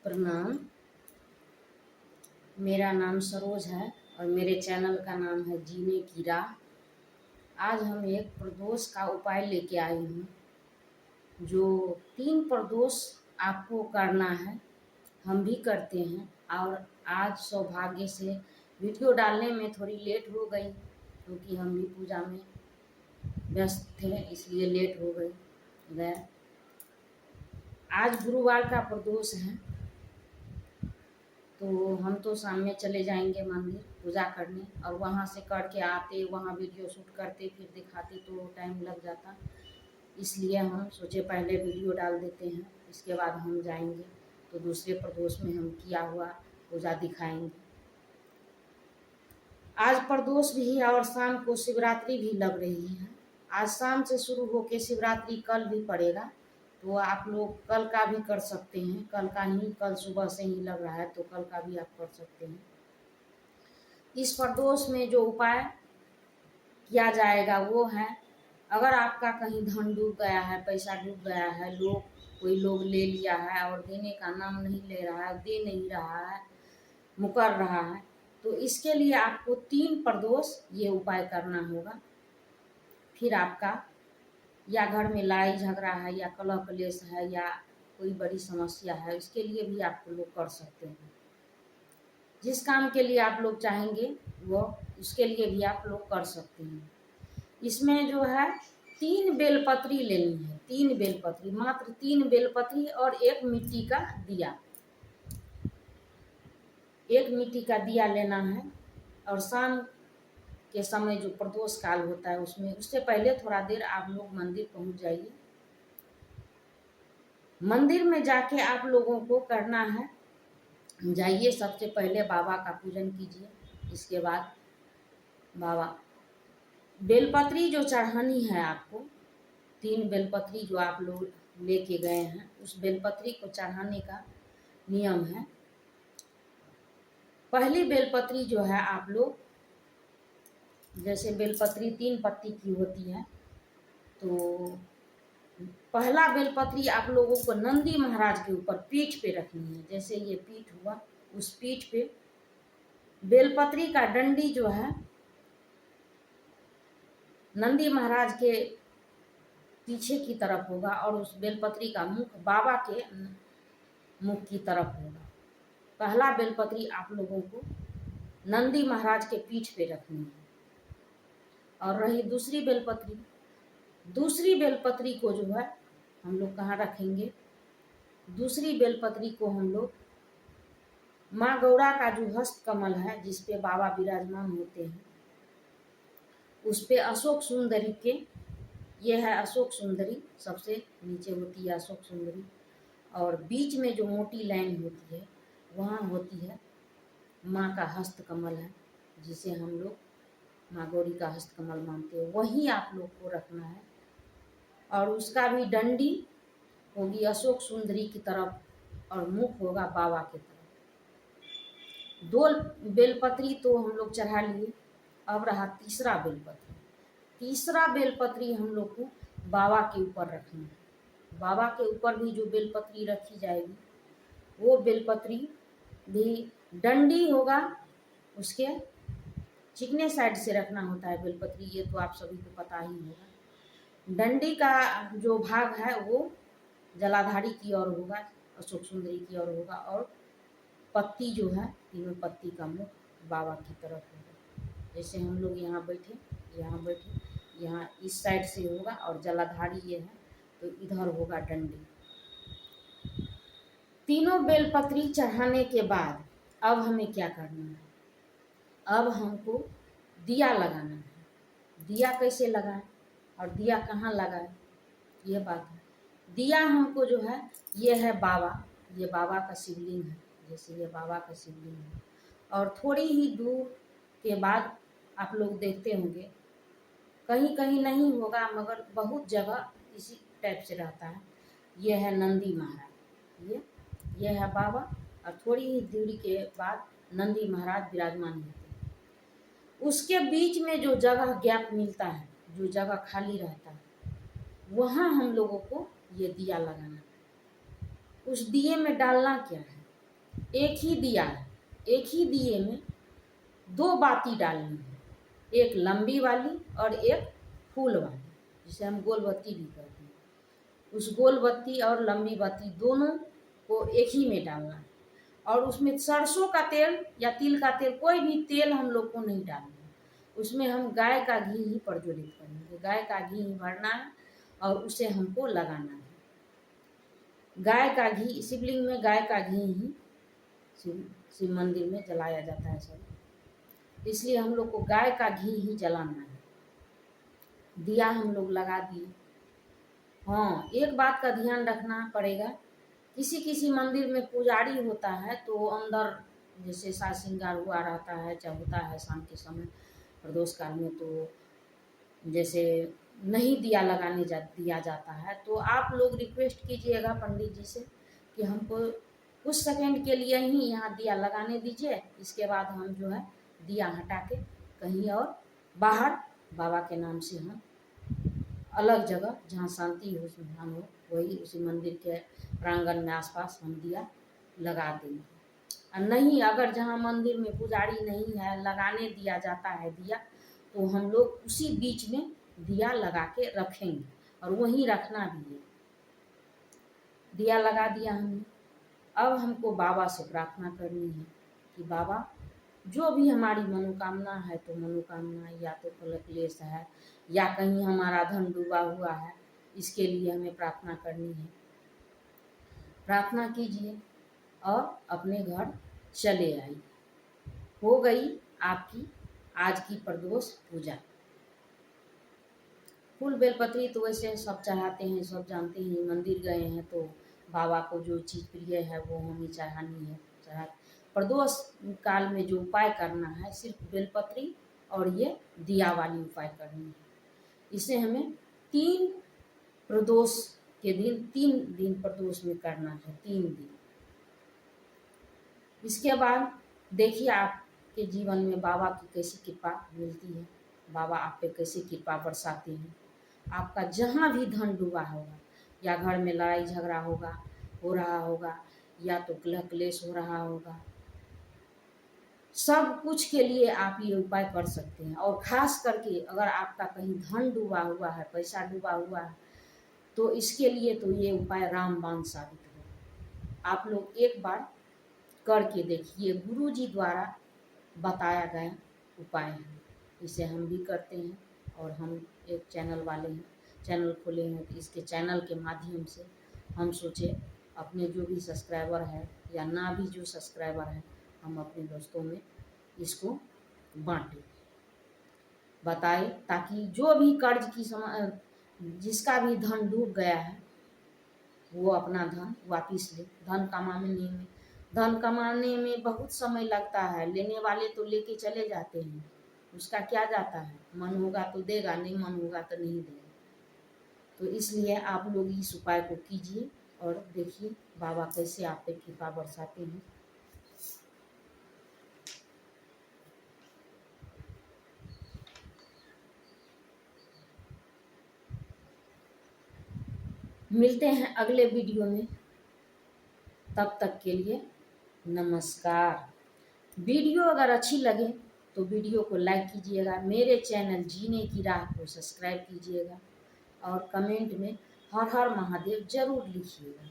प्रणाम। मेरा नाम सरोज है और मेरे चैनल का नाम है जीने की राह। आज हम एक प्रदोष का उपाय लेके आई हूँ, जो 3 प्रदोष आपको करना है। हम भी करते हैं और आज सौभाग्य से वीडियो डालने में थोड़ी लेट हो गई, क्योंकि हम भी पूजा में व्यस्त थे, इसलिए लेट हो गए। आज गुरुवार का प्रदोष है, तो हम तो शाम में चले जाएंगे मंदिर पूजा करने, और वहाँ से करके आते, वहाँ वीडियो शूट करते, फिर दिखाते तो टाइम लग जाता। इसलिए हम सोचे पहले वीडियो डाल देते हैं, इसके बाद हम जाएंगे तो दूसरे प्रदोष में हम किया हुआ पूजा दिखाएंगे। आज प्रदोष भी है और शाम को शिवरात्रि भी लग रही है। आज शाम से शुरू होकर शिवरात्रि कल भी पड़ेगा, तो आप लोग कल का भी कर सकते हैं। कल सुबह से ही लग रहा है, तो कल का भी आप कर सकते हैं। इस प्रदोष में जो उपाय किया जाएगा वो है, अगर आपका कहीं धन डूब गया है, पैसा डूब गया है, कोई लोग ले लिया है और देने का नाम नहीं ले रहा है, दे नहीं रहा है, मुकर रहा है, तो इसके लिए आपको 3 प्रदोष ये उपाय करना होगा। फिर आपका या घर में लड़ाई झगड़ा है, या कलह कलेश है, या कोई बड़ी समस्या है, इसके लिए भी आप लोग कर सकते हैं। जिस काम के लिए आप लोग चाहेंगे वो उसके लिए भी आप लोग कर सकते हैं। इसमें जो है 3 बेलपत्री लेनी है, 3 बेलपत्री, मात्र 3 बेलपत्री और एक मिट्टी का दिया, एक मिट्टी का दिया लेना है। और शाम के समय जो प्रदोष काल होता है उसमें, उससे पहले थोड़ा देर आप लोग मंदिर पहुंच जाइए। मंदिर में जाके आप लोगों को करना है, जाइए सबसे पहले बाबा का पूजन कीजिए। इसके बाद बाबा बेलपत्री जो चढ़ानी है आपको, 3 बेलपत्री जो आप लोग लेके गए हैं, उस बेलपत्री को चढ़ाने का नियम है। पहली बेलपत्री जो है आप लोग, जैसे बेलपत्री 3 पत्ती की होती है, तो पहला बेलपत्री आप लोगों को नंदी महाराज के ऊपर पीठ पे रखनी है। जैसे ये पीठ हुआ, उस पीठ पे बेलपत्री का डंडी जो है नंदी महाराज के पीछे की तरफ होगा, और उस बेलपत्री का मुख बाबा के मुख की तरफ होगा। पहला बेलपत्री आप लोगों को नंदी महाराज के पीठ पे रखनी है। और रही दूसरी बेलपत्री, दूसरी बेलपत्री को जो है हम लोग कहाँ रखेंगे, दूसरी बेलपत्री को हम लोग माँ गौरा का जो हस्त कमल है, जिस पे बाबा विराजमान होते हैं, उस पे अशोक सुंदरी के, ये है अशोक सुंदरी, सबसे नीचे होती है अशोक सुंदरी, और बीच में जो मोटी लाइन होती है वहाँ होती है माँ का हस्त कमल है, जिसे हम लोग माँ गौरी का हस्त कमल मानते हैं, वही आप लोग को रखना है। और उसका भी डंडी होगी अशोक सुंदरी की तरफ और मुख होगा बाबा की तरफ। 2 बेलपत्री तो हम लोग चढ़ा लिए, अब रहा तीसरा बेलपत्री। तीसरा बेलपत्री हम लोग को बाबा के ऊपर रखना है। बाबा के ऊपर भी जो बेलपत्री रखी जाएगी, वो बेलपत्री भी डंडी होगा, उसके चिकने साइड से रखना होता है बेलपत्री, ये तो आप सभी को पता ही होगा। डंडी का जो भाग है वो जलाधारी की ओर होगा, अशोक सुंदरी की ओर होगा, और पत्ती जो है, तीनों पत्ती का मुख बाबा की तरफ होगा। जैसे हम लोग यहाँ बैठे, यहाँ इस साइड से होगा, और जलाधारी ये है तो इधर होगा डंडी। तीनों बेलपत्री चढ़ाने के बाद अब हमें क्या करना है, अब हमको दिया लगाना है। दिया कैसे लगाएं और दिया कहाँ लगाएं, ये बात है। दिया हमको जो है, ये है बाबा, ये बाबा का शिवलिंग है, जैसे ये बाबा का शिवलिंग है, और थोड़ी ही दूर के बाद आप लोग देखते होंगे, कहीं कहीं नहीं होगा मगर बहुत जगह इसी टाइप से रहता है, ये है नंदी महाराज, ये है बाबा, और थोड़ी ही दूरी के बाद नंदी महाराज विराजमान होते हैं। उसके बीच में जो जगह गैप मिलता है, जो जगह खाली रहता है, वहाँ हम लोगों को ये दिया लगाना है। उस दिए में डालना क्या है, एक ही दिया है, एक ही दिए में 2 बाती डालनी है, एक लंबी वाली और एक फूल वाली, जिसे हम गोल बत्ती भी कहते हैं। उस गोल बत्ती और लंबी बत्ती दोनों को एक ही में डालना है, और उसमें सरसों का तेल या तिल का तेल, कोई भी तेल हम लोग को नहीं डालना है। उसमें हम गाय का घी ही प्रज्वलित करेंगे, गाय का घी ही भरना है और उसे हमको लगाना है। गाय का घी, शिवलिंग में गाय का घी ही शिव मंदिर में जलाया जाता है सब, इसलिए हम लोग को गाय का घी ही जलाना है। दिया हम लोग लगा दिए। हाँ, एक बात का ध्यान रखना पड़ेगा, किसी किसी मंदिर में पुजारी होता है तो अंदर जैसे साज श्रृंगार हुआ रहता है, चाहे होता है शाम के समय प्रदोष काल में, तो जैसे नहीं दिया लगाने दिया जाता है, तो आप लोग रिक्वेस्ट कीजिएगा पंडित जी से कि हमको कुछ सेकंड के लिए ही यहाँ दिया लगाने दीजिए, इसके बाद हम जो है दिया हटा के कहीं और बाहर बाबा के नाम से हम अलग जगह जहाँ शांति हो, सुनसान हो, वही उसी मंदिर के प्रांगण में आसपास हम दिया लगा देंगे। और नहीं, अगर जहाँ मंदिर में पुजारी नहीं है, लगाने दिया जाता है दिया, तो हम लोग उसी बीच में दिया लगा के रखेंगे, और वहीं रखना भी है। दिया लगा दिया हमने, अब हमको बाबा से प्रार्थना करनी है कि बाबा जो भी हमारी मनोकामना है, तो मनोकामना या तो क्लेश है या कहीं हमारा धन डूबा हुआ है, इसके लिए हमें प्रार्थना करनी है। प्रार्थना कीजिए और अपने घर चले आइए। हो गई आपकी आज की प्रदोष पूजा। फूल बेलपत्री तो वैसे सब चढ़ाते हैं, सब जानते हैं, मंदिर गए हैं तो बाबा को जो चीज़ प्रिय है वो हमें चढ़ानी है, चढ़ा। प्रदोष काल में जो उपाय करना है, सिर्फ बेलपत्री और ये दिया वाली उपाय करनी है। इसे हमें 3 प्रदोष के दिन, 3 दिन प्रदोष में करना है, 3 दिन। इसके बाद देखिए आपके जीवन में बाबा की कैसी कृपा मिलती है, बाबा आप पे कैसी कृपा बरसाते हैं। आपका जहाँ भी धन डूबा होगा, या घर में लड़ाई झगड़ा हो रहा होगा, या तो क्लेश हो रहा होगा, सब कुछ के लिए आप ये उपाय कर सकते हैं। और ख़ास करके अगर आपका कहीं धन डूबा हुआ है, पैसा डूबा हुआ है, तो इसके लिए तो ये उपाय रामबाण साबित होगा। आप लोग एक बार करके देखिए, गुरु जी द्वारा बताया गया उपाय है, इसे हम भी करते हैं। और हम एक चैनल वाले हैं, चैनल खोले हैं, तो इसके चैनल के माध्यम से हम सोचे अपने जो भी सब्सक्राइबर है या ना भी जो सब्सक्राइबर है, हम अपने दोस्तों में इसको बांटें, बताएं, ताकि जो भी कर्ज की जिसका भी धन डूब गया है वो अपना धन वापिस ले। धन कमाने में बहुत समय लगता है, लेने वाले तो लेके चले जाते हैं, उसका क्या जाता है, मन होगा तो देगा, नहीं मन होगा तो नहीं देगा। तो इसलिए आप लोग इस उपाय को कीजिए और देखिए बाबा कैसे आप पे कृपा बरसाते हैं। मिलते हैं अगले वीडियो में, तब तक के लिए नमस्कार। वीडियो अगर अच्छी लगे तो वीडियो को लाइक कीजिएगा, मेरे चैनल जीने की राह को सब्सक्राइब कीजिएगा, और कमेंट में हर हर महादेव जरूर लिखिएगा।